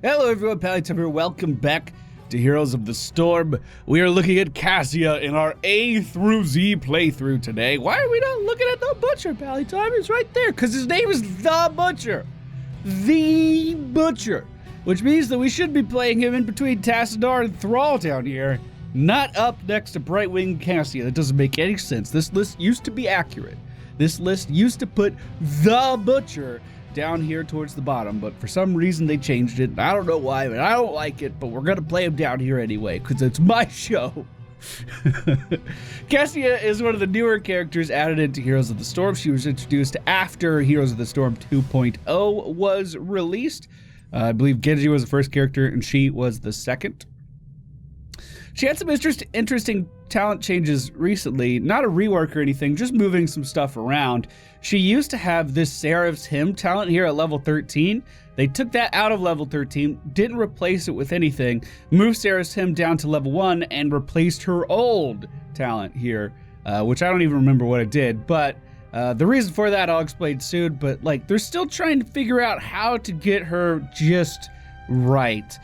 Hello everyone, MFPallytime here. Welcome back to Heroes of the Storm. We are looking at Cassia in our A through Z playthrough today. Why are we not looking at the Butcher, MFPallytime? He's right there, because his name is The Butcher. The Butcher. Which means that we should be playing him in between Tassadar and Thrall down here, not up next to Brightwing Cassia. That doesn't make any sense. This list used to be accurate. This list used to put The Butcher down here towards the bottom, but for some reason they changed it. I don't know why, but I don't like it, but we're gonna play him down here anyway, because it's my show. Cassia is one of the newer characters added into Heroes of the Storm. She was introduced after Heroes of the Storm 2.0 was released. I believe Genji was the first character, and she was the second. She had some interesting talent changes recently, not a rework or anything, just moving some stuff around. She used to have this Seraph's Hymn talent here at level 13. They took that out of level 13, didn't replace it with anything, moved Seraph's Hymn down to level 1 and replaced her old talent here, which I don't even remember what it did, but the reason for that I'll explain soon, but like they're still trying to figure out how to get her just right.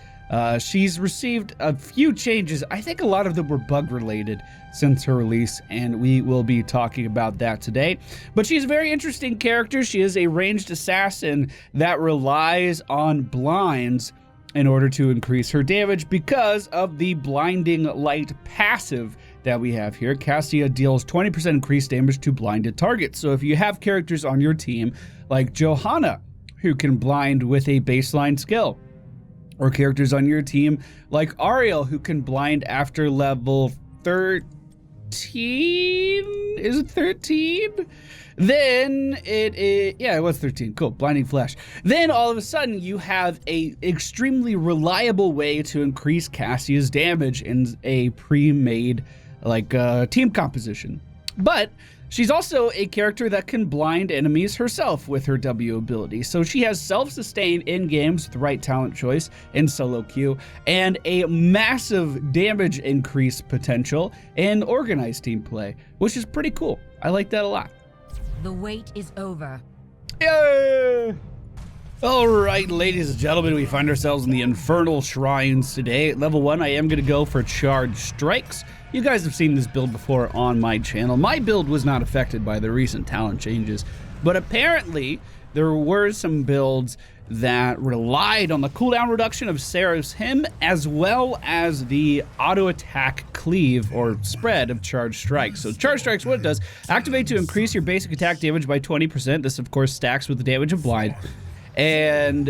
She's received a few changes. I think a lot of them were bug related since her release, and we will be talking about that today. But she's a very interesting character. She is a ranged assassin that relies on blinds in order to increase her damage because of the blinding light passive that we have here. Cassia deals 20% increased damage to blinded targets. So if you have characters on your team like Johanna, who can blind with a baseline skill, or characters on your team like Ariel, who can blind after level 13? Is it 13? Then yeah, it was 13. Cool, blinding flash. Then all of a sudden you have a extremely reliable way to increase Cassia's damage in a pre-made team composition. But she's also a character that can blind enemies herself with her W ability. So she has self-sustain in games with the right talent choice in solo queue, and a massive damage increase potential in organized team play, which is pretty cool. I like that a lot. The wait is over. Yay! All right, ladies and gentlemen, we find ourselves in the Infernal Shrines today. At level 1, I am going to go for Charged Strikes. You guys have seen this build before on my channel. My build was not affected by the recent talent changes, but apparently there were some builds that relied on the cooldown reduction of Seraph's Hymn, as well as the auto attack cleave or spread of Charged Strikes. So Charged Strikes, what it does, activate to increase your basic attack damage by 20%. This of course stacks with the damage of blind. And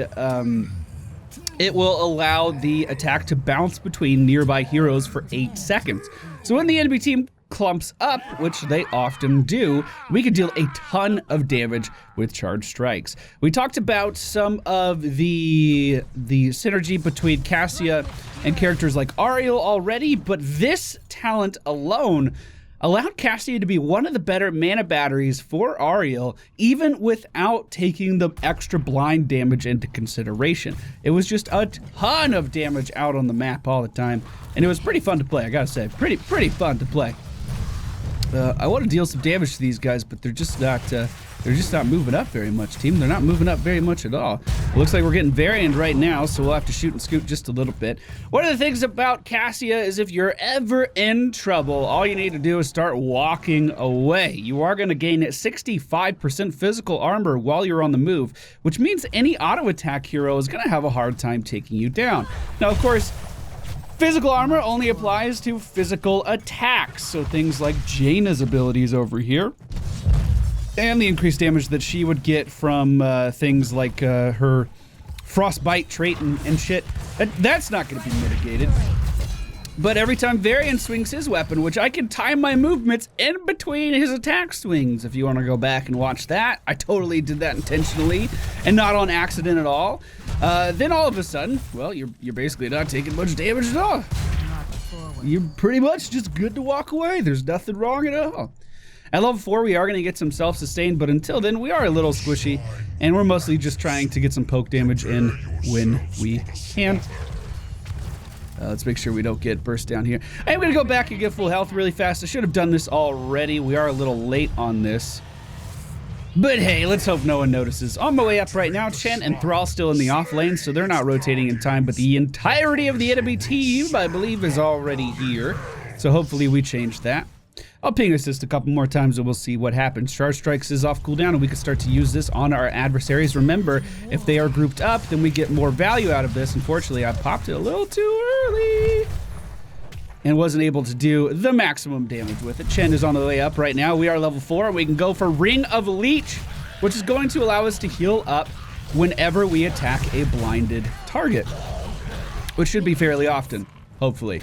it will allow the attack to bounce between nearby heroes for 8 seconds. So when the enemy team clumps up, which they often do, we can deal a ton of damage with Charged Strikes. We talked about some of the synergy between Cassia and characters like Ariel already, but this talent alone allowed Cassia to be one of the better mana batteries for Ariel, even without taking the extra blind damage into consideration. It was just a ton of damage out on the map all the time, and it was pretty fun to play, I gotta say. Pretty fun to play. I want to deal some damage to these guys, but they're just not moving up very much, team. They're not moving up very much at all. It looks like we're getting variant right now, so we'll have to shoot and scoot just a little bit. One of the things about Cassia is if you're ever in trouble, all you need to do is start walking away. You are going to gain 65% physical armor while you're on the move, which means any auto attack hero is going to have a hard time taking you down. Now, of course, physical armor only applies to physical attacks, so things like Jaina's abilities over here, and the increased damage that she would get from things like her frostbite trait and shit, that's not going to be mitigated. But every time Varian swings his weapon, which I can time my movements in between his attack swings, if you want to go back and watch that, I totally did that intentionally and not on accident at all. Then all of a sudden, well, you're basically not taking much damage at all. You're pretty much just good to walk away. There's nothing wrong at all. At level 4, we are going to get some self-sustain, but until then, we are a little squishy, and we're mostly just trying to get some poke damage in when we can. Let's make sure we don't get burst down here. I'm going to go back and get full health really fast. I should have done this already. We are a little late on this. But hey, let's hope no one notices. On my way up right now, Chen and Thrall still in the off lane, so they're not rotating in time, but the entirety of the enemy team, I believe, is already here. So hopefully we change that. I'll ping assist a couple more times and we'll see what happens. Charge Strikes is off cooldown and we can start to use this on our adversaries. Remember, if they are grouped up, then we get more value out of this. Unfortunately, I popped it a little too early and wasn't able to do the maximum damage with it. Chen is on the way up right now. We are level 4 and we can go for Ring of Leech, which is going to allow us to heal up whenever we attack a blinded target, which should be fairly often, hopefully.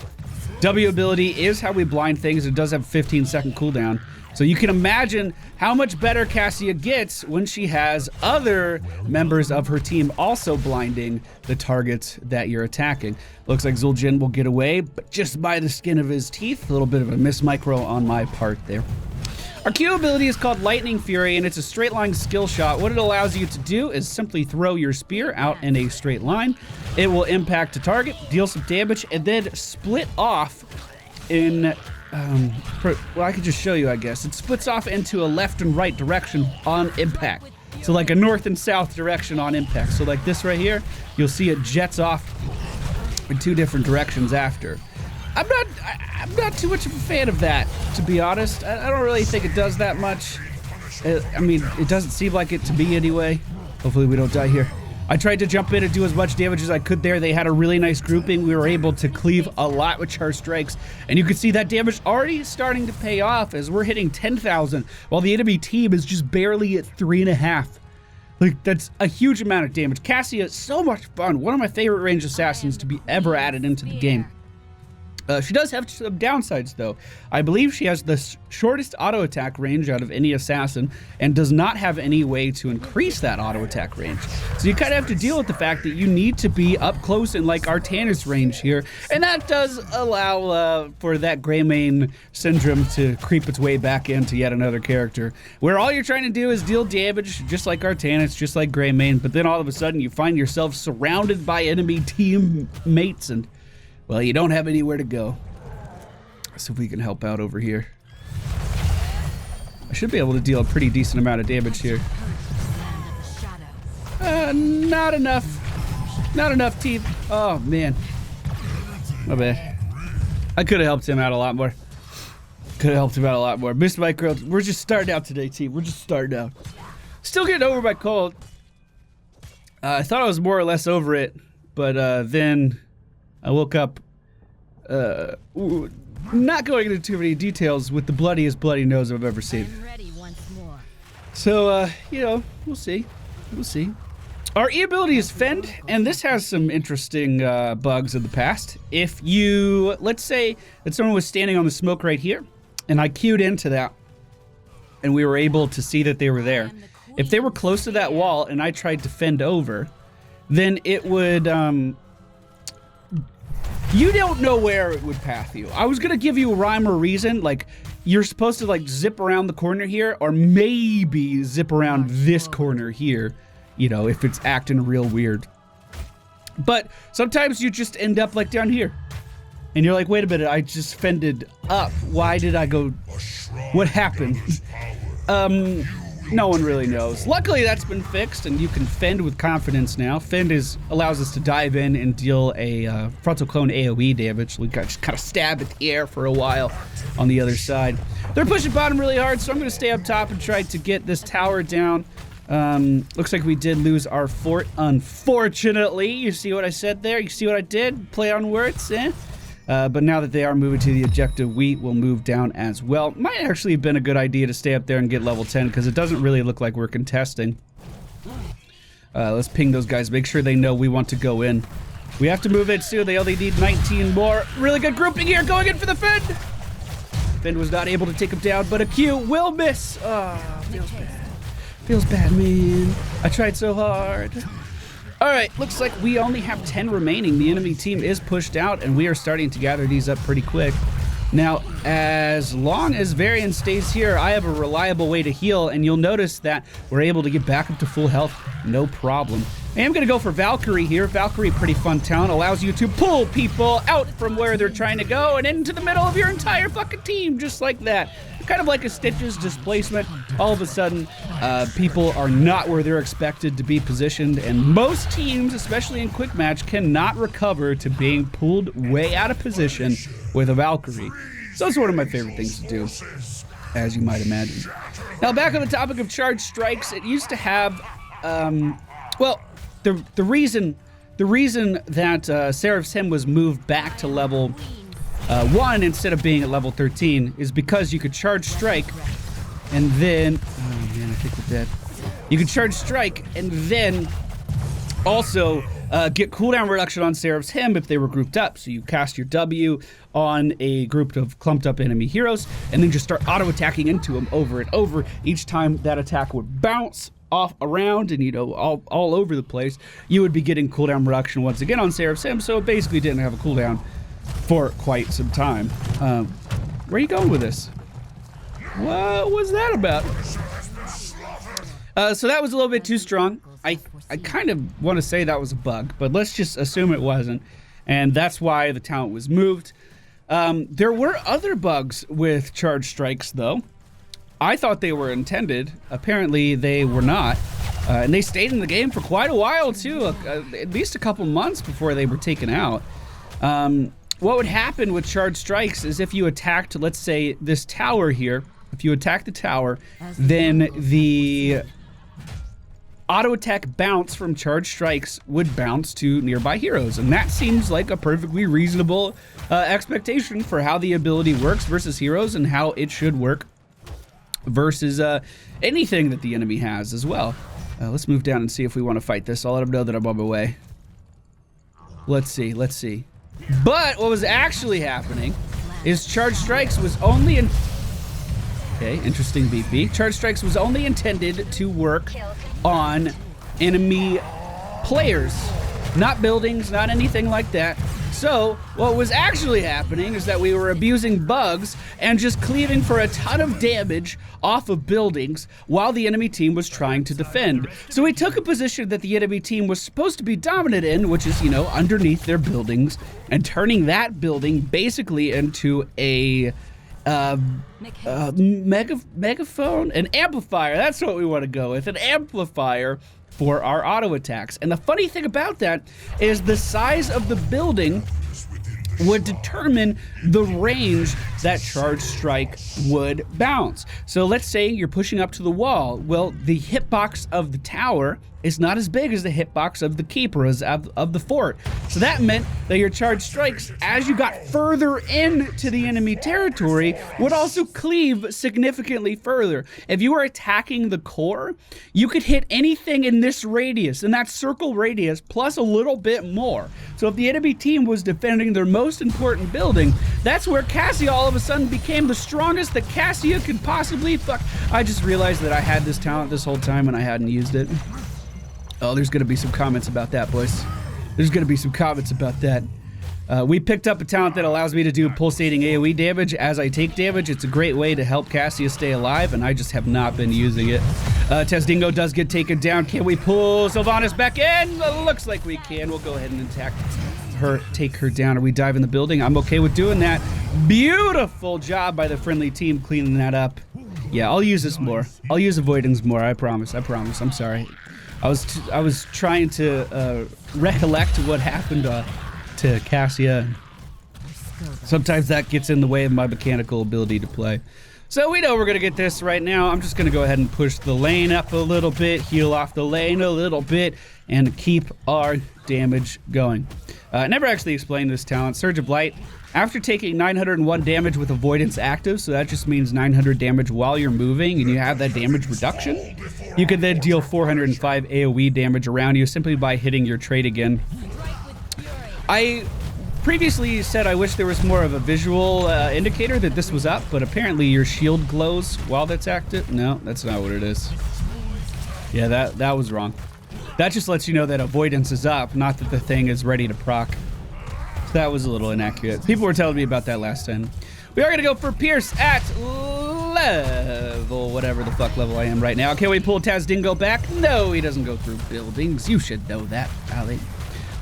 W ability is how we blind things. It does have 15-second cooldown. So you can imagine how much better Cassia gets when she has other members of her team also blinding the targets that you're attacking. Looks like Zu'Jin will get away, but just by the skin of his teeth. A little bit of a miss micro on my part there. Our Q ability is called Lightning Fury, and it's a straight line skill shot. What it allows you to do is simply throw your spear out in a straight line. It will impact a target, deal some damage, and then split off in, well, I could just show you, I guess. It splits off into a left and right direction on impact. So like a north and south direction on impact. So like this right here, you'll see it jets off in 2 different directions after. I'm not too much of a fan of that, to be honest. I don't really think it does that much. I mean, it doesn't seem like it to me anyway. Hopefully we don't die here. I tried to jump in and do as much damage as I could there. They had a really nice grouping. We were able to cleave a lot with Charge Strikes. And you can see that damage already starting to pay off as we're hitting 10,000, while the enemy team is just barely at 3.5. Like, that's a huge amount of damage. Cassia is so much fun. One of my favorite ranged assassins to be ever added into the game. She does have some downsides, though. I believe she has the shortest auto attack range out of any assassin and does not have any way to increase that auto attack range. So you kind of have to deal with the fact that you need to be up close in like Artanis range here, and that does allow for that Greymane syndrome to creep its way back into yet another character, where all you're trying to do is deal damage, just like Artanis, just like Greymane, but then all of a sudden you find yourself surrounded by enemy teammates and, well, you don't have anywhere to go. Let's see if we can help out over here. I should be able to deal a pretty decent amount of damage here. Not enough. Not enough teeth. Oh, man. My bad. I could have helped him out a lot more. Missed micro. We're just starting out today, team. We're just starting out. Still getting over my cold. I thought I was more or less over it, but then I woke up, not going into too many details, with the bloodiest bloody nose I've ever seen. So, you know, we'll see. We'll see. Our E ability is Fend, and this has some interesting bugs in the past. If you, let's say that someone was standing on the smoke right here, and I queued into that, and we were able to see that they were there. If they were close to that wall and I tried to fend over, then it would, you don't know where it would path you. I was gonna give you a rhyme or reason, like you're supposed to like zip around the corner here, or maybe zip around this corner here, you know, if it's acting real weird. But sometimes you just end up like down here. And you're like, wait a minute, I just fended up. Why did I go? What happened? No one really knows. Luckily, that's been fixed, and you can fend with confidence now. Fend allows us to dive in and deal a frontal clone AoE damage. We got just kind of stab at the air for a while on the other side. They're pushing bottom really hard, so I'm going to stay up top and try to get this tower down. Looks like we did lose our fort, unfortunately. You see what I said there? You see what I did? Play on words, eh? But now that they are moving to the objective, we will move down as well. Might actually have been a good idea to stay up there and get level 10, because it doesn't really look like we're contesting. Let's ping those guys, make sure they know we want to go in. We have to move in soon. They only need 19 more. Really good grouping here, going in for the Fend. Fend was not able to take him down, but a Q will miss. Oh, feels bad. Feels bad, man. I tried so hard. All right, looks like we only have 10 remaining. The enemy team is pushed out, and we are starting to gather these up pretty quick. Now, as long as Varian stays here, I have a reliable way to heal, and you'll notice that we're able to get back up to full health, no problem. I am going to go for Valkyrie here. Valkyrie, pretty fun talent, allows you to pull people out from where they're trying to go and into the middle of your entire fucking team, just like that. Kind of like a Stitch's displacement. All of a sudden, people are not where they're expected to be positioned, and most teams, especially in quick match, cannot recover to being pulled way out of position with a Valkyrie. So it's one of my favorite things to do, as you might imagine. Now, back on the topic of charge strikes, it used to have, well, the reason that Seraph's Hymn was moved back to level 1 instead of being at level 13 is because you could charge strike and then, oh man, I think we're dead. You could charge strike and then also get cooldown reduction on Seraph's Hymn if they were grouped up. So you cast your W on a group of clumped up enemy heroes and then just start auto attacking into them over and over. Each time that attack would bounce off around and, you know, all over the place, you would be getting cooldown reduction once again on Seraph's Hymn, so it basically didn't have a cooldown for quite some time. Where are you going with this? What was that about? So that was a little bit too strong. I kind of want to say that was a bug, but let's just assume it wasn't, and that's why the talent was moved. There were other bugs with charge strikes, though. I thought they were intended. Apparently they were not. And they stayed in the game for quite a while too, at least a couple months before they were taken out. What would happen with charge strikes is if you attacked, let's say, this tower here, if you attack the tower, then the auto attack bounce from charge strikes would bounce to nearby heroes. And that seems like a perfectly reasonable expectation for how the ability works versus heroes and how it should work versus anything that the enemy has as well. Let's move down and see if we want to fight this. I'll let them know that I'm on my way. Let's see. But what was actually happening is charge strikes was only in... Okay, interesting BP. Charge strikes was only intended to work on enemy players, not buildings, not anything like that. So what was actually happening is that we were abusing bugs and just cleaving for a ton of damage off of buildings while the enemy team was trying to defend. So we took a position that the enemy team was supposed to be dominant in, which is, you know, underneath their buildings, and turning that building basically into a megaphone, an amplifier. That's what we want to go with, an amplifier for our auto attacks. And the funny thing about that is the size of the building would determine the range that charge strike would bounce. So let's say you're pushing up to the wall. Well, the hitbox of the tower is not as big as the hitbox of the keeper, of the fort. So that meant that your charge strikes, as you got further into the enemy territory, would also cleave significantly further. If you were attacking the core, you could hit anything in this radius, in that circle radius, plus a little bit more. So if the enemy team was defending their most important building, that's where Cassia all of a sudden became the strongest that Cassia could possibly fuck. I just realized that I had this talent this whole time and I hadn't used it. Oh, there's gonna be some comments about that, boys. There's gonna be some comments about that. We picked up a talent that allows me to do pulsating AoE damage as I take damage. It's a great way to help Cassia stay alive, and I just have not been using it. Tesdingo does get taken down. Can we pull Sylvanas back in? Looks like we can. We'll go ahead and attack her, take her down. Are we diving the building? I'm okay with doing that. Beautiful job by the friendly team cleaning that up. Yeah, I'll use this more. I'll use avoidance more, I promise. I'm sorry. I was trying to recollect what happened to Cassia. Sometimes that gets in the way of my mechanical ability to play. So we know we're gonna get this right now. I'm just gonna go ahead and push the lane up a little bit, heal off the lane a little bit, and keep our damage going. I never actually explained this talent. Surge of Light. After taking 901 damage with avoidance active, so that just means 900 damage while you're moving and you have that damage reduction, you can then deal 405 AoE damage around you simply by hitting your trait again. I previously said I wish there was more of a visual indicator that this was up, but apparently your shield glows while that's active. No, that's not what it is. Yeah, that was wrong. That just lets you know that avoidance is up, not that the thing is ready to proc. That was a little inaccurate. People were telling me about that last time. We are going to go for Pierce at level level, whatever the fuck level I am right now. Can we pull Taz Dingo back? No, he doesn't go through buildings. You should know that, Pally.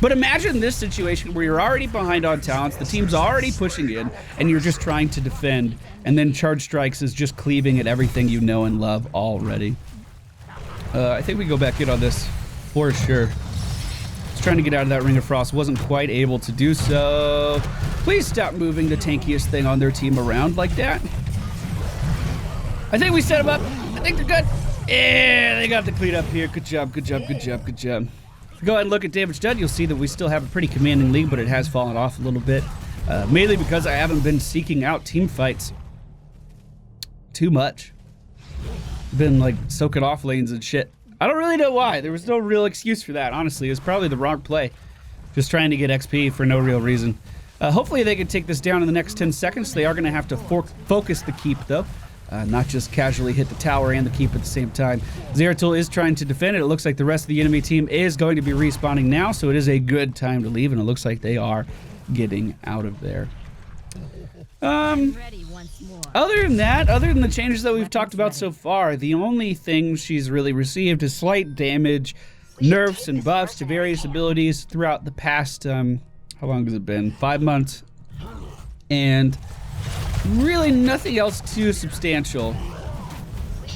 But imagine this situation where you're already behind on talents, the team's already pushing in, and you're just trying to defend, and then Charge Strikes is just cleaving at everything you know and love already. I think we go back in on this for sure. Just trying to get out of that Ring of Frost, wasn't quite able to do so. Please stop moving the tankiest thing on their team around like that. I think we set them up. I think they're good. Yeah, they got the clean up here. Good job, good job, good job, good job. If you go ahead and look at damage done, you'll see that we still have a pretty commanding lead, but it has fallen off a little bit. Mainly because I haven't been seeking out team fights too much. Been like soaking off lanes and shit. I don't really know why. There was no real excuse for that, honestly. It was probably the wrong play. Just trying to get XP for no real reason. Hopefully they can take this down in the next 10 seconds. They are going to have to focus the keep, though. Not just casually hit the tower and the keep at the same time. Zeratul is trying to defend it. It looks like the rest of the enemy team is going to be respawning now, so it is a good time to leave, and it looks like they are getting out of there. Other than that, other than the changes that we've talked about so far, the only thing she's really received is slight damage, nerfs, and buffs to various abilities throughout the past, how long has it been? 5 months. And really nothing else too substantial.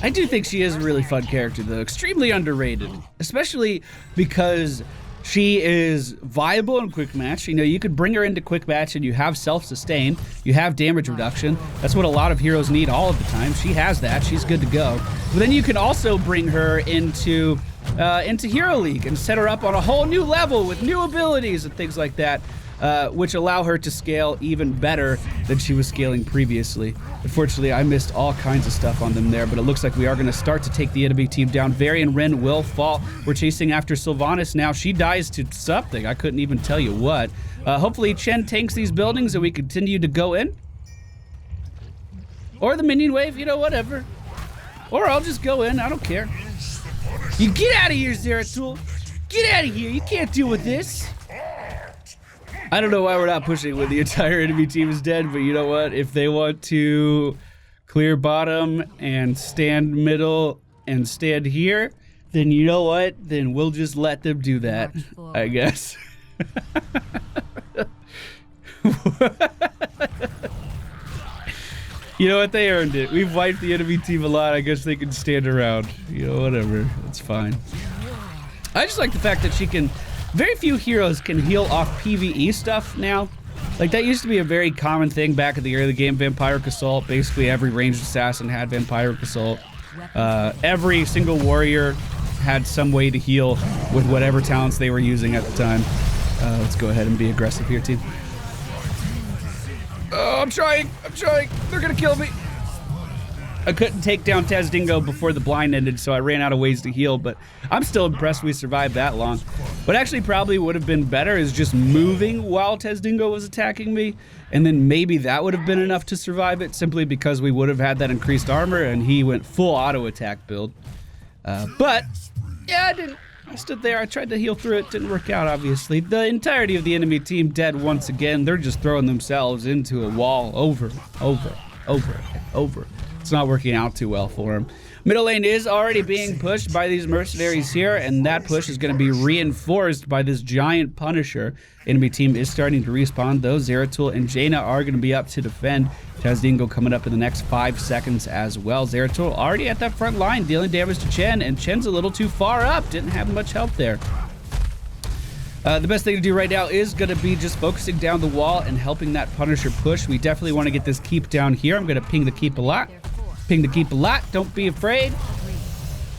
I do think she is a really fun character, though. Extremely underrated, especially because she is viable in quick match. You know, you could bring her into quick match and you have self-sustain, you have damage reduction. That's what a lot of heroes need all of the time. She has that, she's good to go. But then you can also bring her into Hero League and set her up on a whole new level with new abilities and things like that. Which allow her to scale even better than she was scaling previously. Unfortunately, I missed all kinds of stuff on them there, but it looks like we are going to start to take the enemy team down. Varian Ren will fall. We're chasing after Sylvanas now. She dies to something. I couldn't even tell you what. Hopefully, Chen tanks these buildings and we continue to go in. Or the minion wave, you know, whatever. Or I'll just go in. I don't care. You get out of here, Zeratul. Get out of here. You can't deal with this. I don't know why we're not pushing when the entire enemy team is dead, but you know what? If they want to clear bottom and stand middle and stand here, then you know what? Then we'll just let them do that, I guess. You know what? They earned it. We've wiped the enemy team a lot. I guess they can stand around. You know, whatever. It's fine. I just like the fact that she can... Very few heroes can heal off PvE stuff now. Like, that used to be a very common thing back in the early game. Vampiric Assault, basically every ranged assassin had Vampiric Assault. Every single warrior had some way to heal with whatever talents they were using at the time. Let's go ahead and be aggressive here, team. Oh, I'm trying. They're gonna kill me. I couldn't take down Taz Dingo before the blind ended, so I ran out of ways to heal, but I'm still impressed we survived that long. What actually probably would have been better is just moving while Taz Dingo was attacking me, and then maybe that would have been enough to survive it, simply because we would have had that increased armor, and he went full auto attack build. But, yeah, I didn't. I stood there, I tried to heal through it, didn't work out, obviously. The entirety of the enemy team dead once again. They're just throwing themselves into a wall over. It's not working out too well for him. Middle lane is already being pushed by these mercenaries here, and that push is going to be reinforced by this giant Punisher. Enemy team is starting to respawn, though. Zeratul and Jaina are going to be up to defend. Taz Dingo coming up in the next 5 seconds as well. Zeratul already at that front line, dealing damage to Chen, and Chen's a little too far up. Didn't have much help there. The best thing to do right now is going to be just focusing down the wall and helping that Punisher push. We definitely want to get this keep down here. I'm going to ping the keep a lot. Don't be afraid.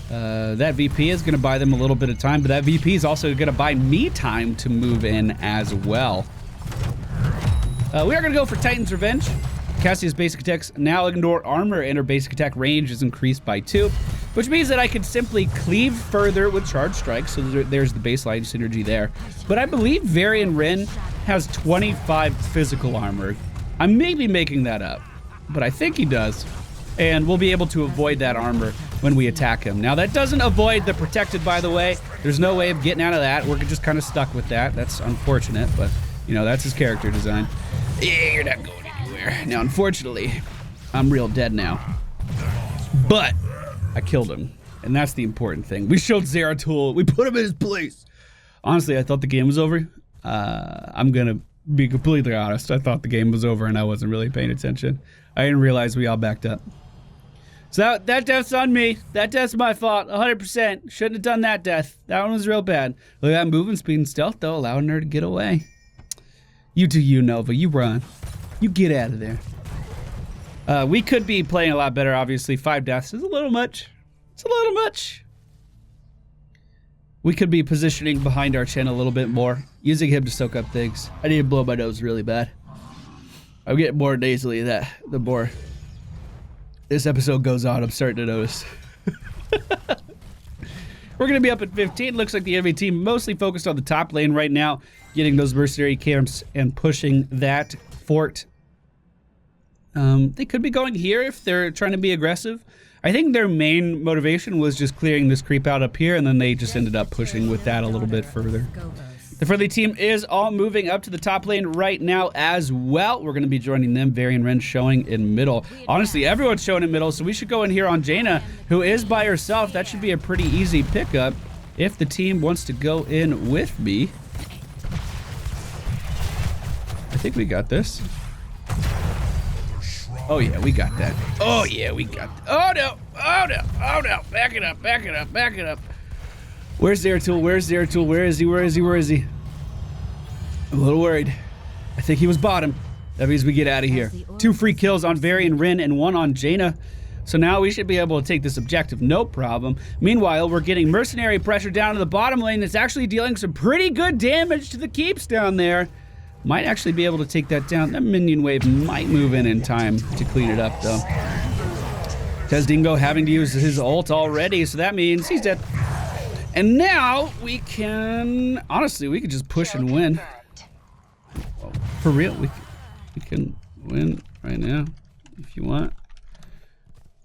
That VP is going to buy them a little bit of time, but that VP is also going to buy me time to move in as well. We are going to go for Titan's Revenge. Cassia's basic attacks now ignore armor, and her basic attack range is increased by 2, which means that I could simply cleave further with charge strikes, so there's the baseline synergy there. But I believe Varian Ren has 25 physical armor. I may be making that up, but I think he does. And we'll be able to avoid that armor when we attack him. Now, that doesn't avoid the protected, by the way. There's no way of getting out of that. We're just kind of stuck with that. That's unfortunate, but, you know, that's his character design. Yeah, you're not going anywhere. Now, unfortunately, I'm real dead now. But I killed him, and that's the important thing. We showed Zeratul. We put him in his place. Honestly, I thought the game was over. I'm going to be completely honest. I thought the game was over, and I wasn't really paying attention. I didn't realize we all backed up. So that death's on me. That death's my fault, 100%. Shouldn't have done that death. That one was real bad. Look at that movement speed and stealth, though, allowing her to get away. You do you, Nova. You run. You get out of there. We could be playing a lot better, obviously. 5 deaths is a little much. It's a little much. We could be positioning behind our chin a little bit more, using him to soak up things. I need to blow my nose really bad. I'm getting more nasally the more this episode goes on. I'm starting to notice. We're going to be up at 15. Looks like the enemy team mostly focused on the top lane right now, getting those mercenary camps and pushing that fort. They could be going here if they're trying to be aggressive. I think their main motivation was just clearing this creep out up here, and then they just ended up pushing with that a little bit further. The friendly team is all moving up to the top lane right now as well. We're going to be joining them. Varian Ren showing in middle. Honestly, everyone's showing in middle, so we should go in here on Jaina, who is by herself. That should be a pretty easy pickup if the team wants to go in with me. I think we got this. Oh yeah, we got that. Oh yeah, we got that. Oh no, oh no, oh no. Back it up, back it up, back it up. Where's Zeratul? Where's Zeratul? Where is he? Where is he? Where is he? I'm a little worried. I think he was bottom. That means we get out of here. 2 free kills on Varian Rin and 1 on Jaina. So now we should be able to take this objective, no problem. Meanwhile, we're getting mercenary pressure down to the bottom lane. It's actually dealing some pretty good damage to the keeps down there. Might actually be able to take that down. That minion wave might move in time to clean it up, though. Tezdingo having to use his ult already, so that means he's dead. And now we can... Honestly, we could just push and win. For real, we can win right now if you want.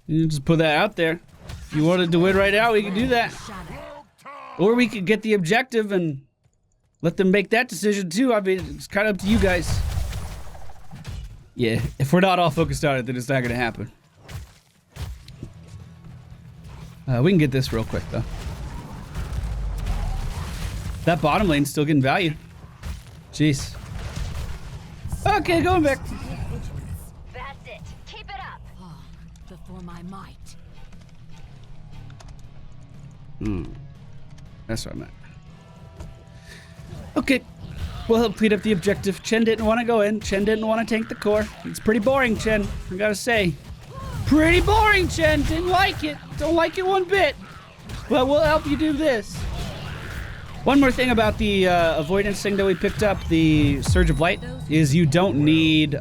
You just put that out there. If you wanted to win right now, we can do that. Or we could get the objective and let them make that decision too. I mean, it's kind of up to you guys. Yeah, if we're not all focused on it, then it's not going to happen. We can get this real quick, though. That bottom lane's still getting value. Jeez. Okay, going back. That's it. Keep it up. Before my might. That's what I meant. Okay. We'll help clean up the objective. Chen didn't want to go in. Chen didn't want to tank the core. It's pretty boring, Chen. I gotta say. Pretty boring, Chen. Didn't like it. Don't like it one bit. But we'll help you do this. One more thing about the avoidance thing that we picked up, the Surge of Light, is you don't need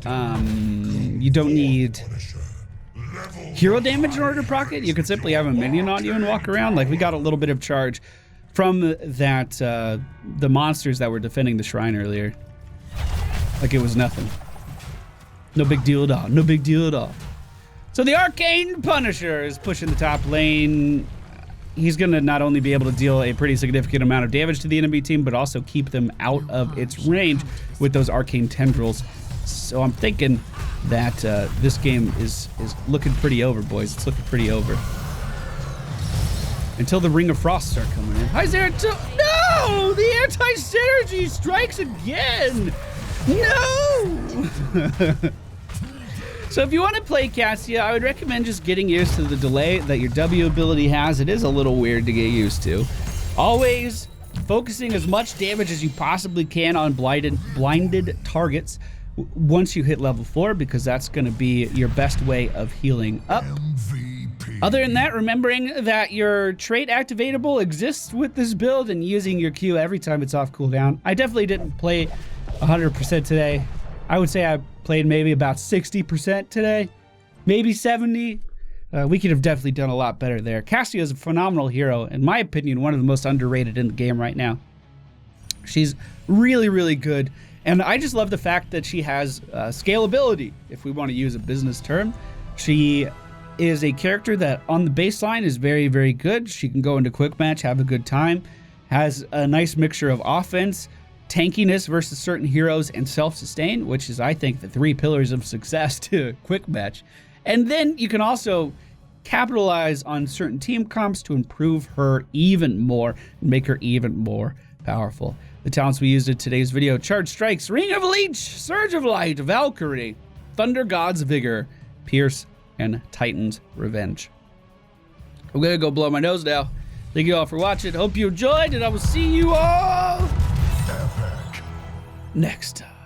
hero damage in order to proc it. You can simply have a minion on you and walk around. Like, we got a little bit of charge from that, the monsters that were defending the shrine earlier. Like it was nothing. No big deal at all. No big deal at all. So the Arcane Punisher is pushing the top lane. He's going to not only be able to deal a pretty significant amount of damage to the enemy team, but also keep them out of its range with those arcane tendrils. So I'm thinking that this game is looking pretty over, boys. It's looking pretty over. Until the Ring of Frost start coming in. Hi, Zeratul. No! The anti-synergy strikes again! No! So if you want to play Cassia, I would recommend just getting used to the delay that your W ability has. It is a little weird to get used to. Always focusing as much damage as you possibly can on blinded targets once you hit level 4, because that's going to be your best way of healing up. Other than that, remembering that your trait activatable exists with this build and using your Q every time it's off cooldown. I definitely didn't play 100% today. I would say I played maybe about 60% today, maybe 70. We could have definitely done a lot better there. Cassia is a phenomenal hero. In my opinion, one of the most underrated in the game right now. She's really, really good. And I just love the fact that she has scalability, if we want to use a business term. She is a character that on the baseline is very, very good. She can go into quick match, have a good time, has a nice mixture of offense, tankiness versus certain heroes, and self-sustain, which is, I think, the 3 pillars of success to quick match. And then you can also capitalize on certain team comps to improve her even more and make her even more powerful. The talents we used in today's video: Charge Strikes, Ring of Leech, Surge of Light, Valkyrie, Thunder God's Vigor, Pierce, and Titan's Revenge. I'm gonna go blow my nose now. Thank you all for watching. Hope you enjoyed, and I will see you all next time.